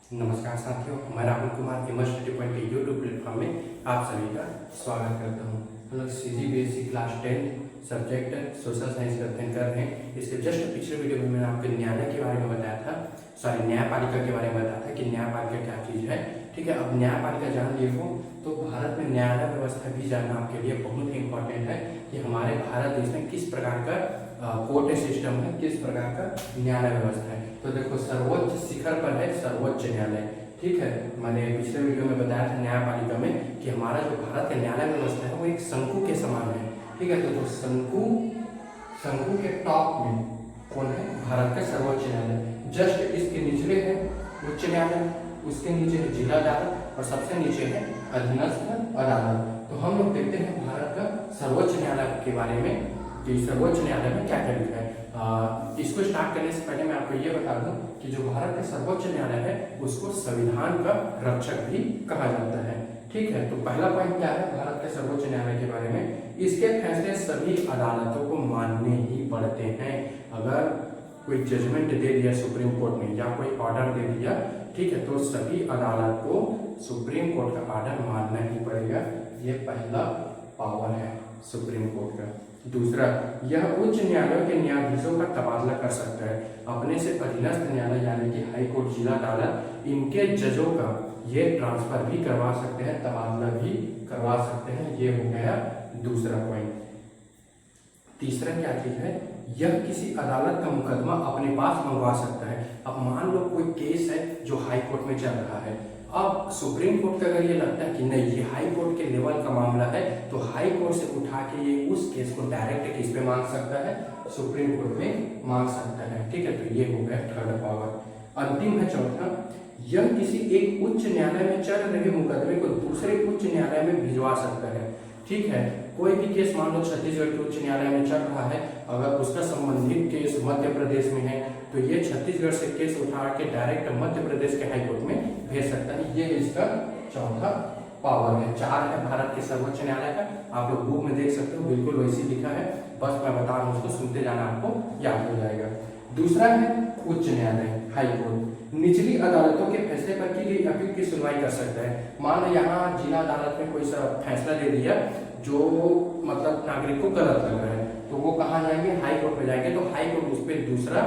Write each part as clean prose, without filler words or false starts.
नमस्कार साथियों, मैं Rahul Kumar immerse study point के यूट्यूब प्लेटफॉर्म में आप सभी का स्वागत करता हूँ। हम लोग CGBSE class 10 subject social science का अध्ययन कर रहे हैं। इसके जस्ट पिछले वीडियो में मैंने आपको न्यायालय के बारे में बताया था, न्यायपालिका के बारे में बताया था कि न्यायपालिका क्या चीज़ है। ठीक है, अब न्यायपालिका जान लिए हो तो भारत में न्यायालय व्यवस्था भी जानना आपके लिए बहुत ही इंपॉर्टेंट है कि हमारे भारत देश में किस प्रकार का कोर्ट सिस्टम है, किस प्रकार का न्यायालय व्यवस्था है। तो देखो, सर्वोच्च शिखर पर है सर्वोच्च न्यायालय। ठीक है, मैंने पिछले वीडियो में बताया था न्यायपालिका में कि हमारा जो भारत का न्यायालय व्यवस्था है वो एक शंकु के समान है। ठीक है, तो शंकु के टॉप में कौन है? भारत का सर्वोच्च न्यायालय। जस्ट इसके निचले है उच्च न्यायालय, उसके नीचे है जिला अदालत और सबसे नीचे है अधीनस्थ अदालत। तो हम लोग देखते हैं भारत का सर्वोच्च न्यायालय के बारे में कि सर्वोच्च न्यायालय में क्या क्या लिखा है। इसको स्टार्ट करने से पहले मैं आपको ये बता दूं कि जो भारत का सर्वोच्च न्यायालय है उसको संविधान का रक्षक भी कहा जाता है। ठीक है, तो पहला पॉइंट क्या है भारत के सर्वोच्च न्यायालय के बारे में? इसके फैसले सभी अदालतों को मानने ही पड़ते हैं। अगर कोई जजमेंट दे दिया सुप्रीम कोर्ट ने या कोई ऑर्डर दे दिया, ठीक है, तो सभी अदालत को सुप्रीम कोर्ट का ऑर्डर मानना ही पड़ेगा। ये पहला पावर है सुप्रीम कोर्ट का। दूसरा, यह उच्च न्यायालयों के न्यायाधीशों का तबादला कर सकता है। अपने से अधीनस्थ न्यायालय यानी कि हाई कोर्ट, जिला अदालत, इनके जजों का ये ट्रांसफर भी करवा सकते हैं, तबादला भी करवा सकते हैं। ये हो गया दूसरा पॉइंट। तीसरा क्या चीज है? यह किसी अदालत का मुकदमा अपने पास मंगवा सकता है। अब मान लो कोई केस है जो हाई कोर्ट में चल रहा है, अब सुप्रीम कोर्ट का अगर ये लगता है कि नहीं ये हाई कोर्ट के लेवल का मामला है तो हाई कोर्ट से उठा के ये उस केस को डायरेक्ट किस पे मांग सकता है? सुप्रीम कोर्ट में मांग सकता है। ठीक है, तो ये हो गया थर्ड पावर। अंतिम है चौथा, यह किसी एक उच्च न्यायालय में चल रहे मुकदमे को दूसरे उच्च न्यायालय में भिजवा सकता है। ठीक है, कोई भी केस मान लो छत्तीसगढ़ के उच्च न्यायालय में चल रहा है, अगर उसका संबंधित केस मध्य प्रदेश में है तो ये छत्तीसगढ़ से केस उठा के डायरेक्ट मध्य प्रदेश के हाईकोर्ट में भेज सकता है। ये इसका चौथा पावर है। चार है भारत के सर्वोच्च न्यायालय का, आप लोग बुक में देख सकते हो, बिल्कुल वैसे लिखा है, बस मैं बता रहा हूँ, उसको सुनते जाना, आपको याद हो जाएगा। दूसरा है उच्च न्यायालय, हाई कोर्ट, निचली अदालतों के फैसले पर की गई अपील की सुनवाई कर सकता है। मान लो यहाँ जिला अदालत में कोई सा फैसला दे दिया जो मतलब नागरिक को गलत लग रहा है, तो वो कहाँ जाएंगे? हाई कोर्ट में जाएंगे। तो हाई कोर्ट उस पर दूसरा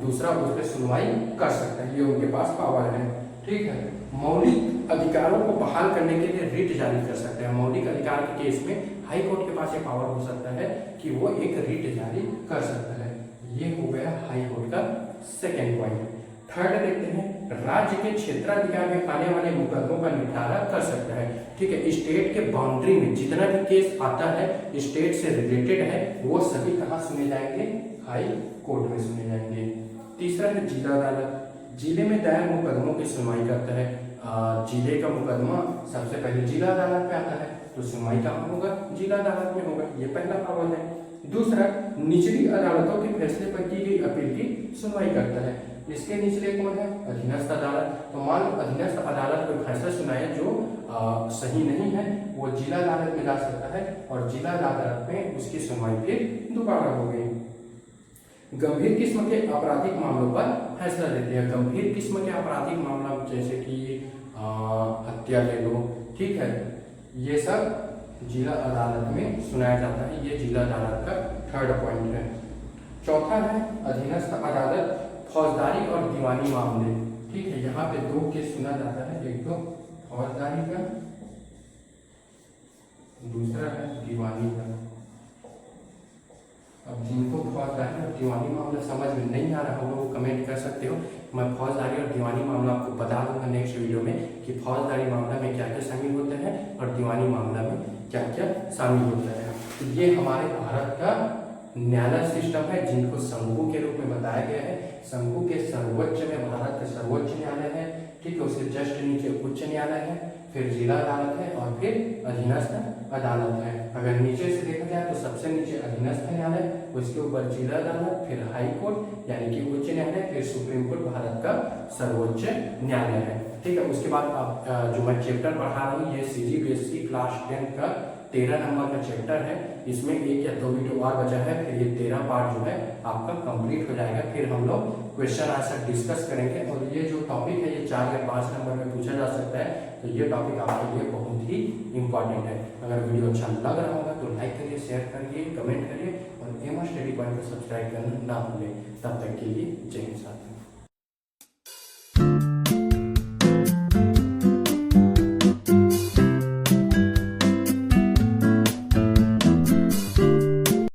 दूसरा उस पर सुनवाई कर सकता है। ये उनके पास पावर है। ठीक है, मौलिक अधिकारों को बहाल करने के लिए रिट जारी कर सकते हैं। मौलिक अधिकार के केस में हाई कोर्ट के पास ये पावर हो सकता है कि वो एक रिट जारी कर सकता है। ये हो गया हाई कोर्ट का सेकेंड पॉइंट। थर्ड देखते हैं, राज्य के क्षेत्राधिकार में आने वाले मुकदमों का निपटारा कर सकता है। ठीक है, स्टेट के बाउंड्री में जितना भी केस आता है स्टेट से रिलेटेड है वो सभी कहाँ सुने जाएंगे? हाई कोर्ट में सुने जाएंगे। तीसरा है जिला अदालत, जिले में दायर मुकदमों की सुनवाई करता है। जिले का मुकदमा सबसे पहले जिला अदालत में आता है तो सुनवाई कहाँ होगा? जिला अदालत में होगा। ये पहला पावर है। दूसरा, निचली अदालतों के फैसले पर की गई अपील की सुनवाई करता है। इसके निचले कौन है? अधीनस्थ अदालत। तो मान लो अधीनस्थ अदालत कोई फैसला सुनाए जो सही नहीं है, वो जिला अदालत में जा सकता है और जिला अदालत में उसकी सुनवाई फिर दोबारा हो गई। गंभीर किस्म के आपराधिक मामलों पर फैसला देते हैं। गंभीर किस्म के आपराधिक मामला जैसे कि हत्या ले लो, ठीक है, ये सब जिला अदालत में सुनाया जाता है। ये जिला अदालत का थर्ड पॉइंट है। चौथा है अधीनस्थ अदालत, फौजदारी और दीवानी मामले। ठीक है, यहाँ पे दो केस सुना जाता है, एक तो फौजदारी का, दूसरा है दीवानी का। अब जिनको फौजदारी और दीवानी मामला समझ में नहीं आ रहा होगा वो कमेंट कर सकते हो। मैं फौजदारी और दीवानी मामला आपको बता दूंगा नेक्स्ट वीडियो में कि फौजदारी मामला में क्या क्या शामिल होता है और दीवानी मामला में क्या क्या शामिल होता है। तो ये हमारे भारत का न्यायालय सिस्टम है जिनको शंकु के रूप में बताया गया है। शंकु के सर्वोच्च में भारत का सर्वोच्च न्यायालय है। ठीक है, उसके जस्ट नीचे उच्च न्यायालय है, फिर जिला अदालत है और फिर अधीनस्थ अदालत है। अगर नीचे से देखा जाए तो सबसे नीचे अधीनस्थ न्यायालय, उसके ऊपर जिला अदालत, फिर हाई कोर्ट यानी कि उच्च न्यायालय, फिर सुप्रीम कोर्ट भारत का सर्वोच्च न्यायालय है। ठीक है, उसके बाद अब जो मैं चैप्टर पढ़ा रहा हूँ ये CGBSE क्लास 10 का 13 नंबर का चैप्टर है। इसमें 1 या 2 वीडियो और बचा है, फिर ये 13 पार्ट जो है आपका कंप्लीट हो जाएगा। फिर हम लोग क्वेश्चन आंसर डिस्कस करेंगे और ये जो टॉपिक है ये 4 या 5 नंबर में पूछा जा सकता है, तो ये टॉपिक आपके लिए बहुत ही इंपॉर्टेंट है। अगर वीडियो अच्छा लग रहा होगा तो लाइक करिए, शेयर करिए, कमेंट करिए और एम स्टडी पॉइंट को सब्सक्राइब करना ना भूलें। तब तक के लिए जय हिंद साथियों।